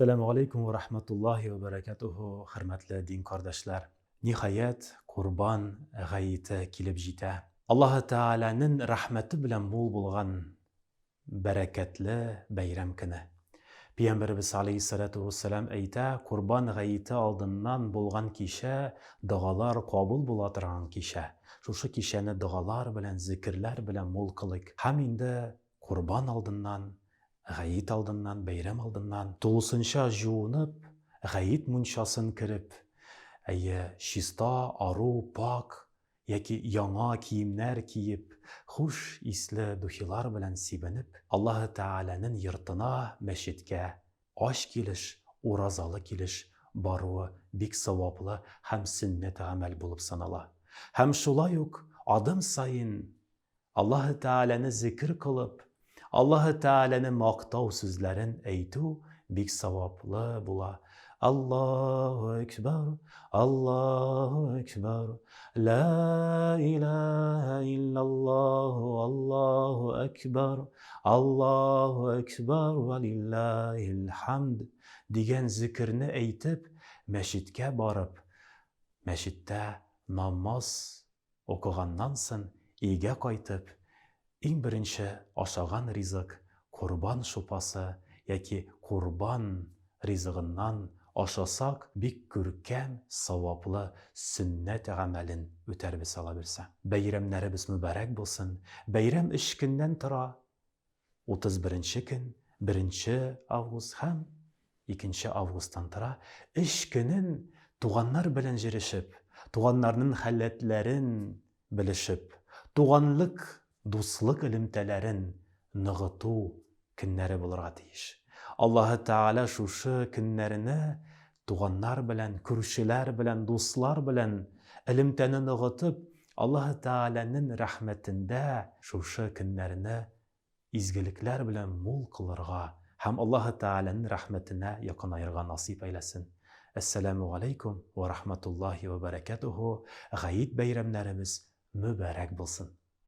Assalamu alaikum wa rahmatullahi wa barakatuhu. Hürmetli din kardeşler. Nihayet Kurban gayeti kilip jite. Allah Teala'nın rahmeti bilen bol bulgan bereketli bayram kını. Peygamberimiz aleyhissalatu vesselam ayta Kurban gayeti aldından bulgan kişe dağalar kabul bulatıran kişe. Şuşu kişeni dağalar bilen zikirler bilen mol kılık. Hem indi Kurban aldından Gayet aldından, bayram aldından, tolusınşa juunıp, gayet munşasın kirip, şista, aru, pak, yaki yana kiyimler kiyip, hoş isli duhilar bilen sibenip, Allah Teala'nın yırtına meşitke, aş kiliş, urazalı kiliş, baruı, bik savaplı, hem sünnet amel bulup sanala. Hem şulayuk, adım sayın, Allah Teala'nı zikir kılıp, Allah Teala'nın maqtav sözlerin eytu bik savaplı bula. Allahu Ekber, Allahu Ekber, La ilahe illallah, Allahu Ekber, Allahu Ekber ve lillahil hamd diyen zikrini eytip meşitke barıp, meşitte namaz okuğandan soň iýge qaytyp, İň birinçi aşagan rizık kurban şupası yaki kurban rizığından aşasak bik görkem savaplı sünnet amelin öter biz alabilse. Bayramlarımız mübarek bolsun. Bayram 3 günden tıra 31. gün 1. Avgust hem 2. Avgust'tan tıra 3 günün tuğanlar bilen jirişip, tuğanlarının halletlerin bilişip, tuğanlık dostluk ilimtelerin nığıtu günleri bulurga deyiş. Allah Teala şuşu günlerini tuğanlar bilen, kürşiler bilen, dostlar bilen ilimteni nığıtıp Allah Teala'nın rahmetinde şuşu günlerini izgilikler bilen mul kılırga hem Allah Teala'nın rahmetine yakın ayırga nasip eylesin. Esselamu aleykum ve rahmetullahi ve berekatuhu. Gayet bayramlarımız mübarek bulsun.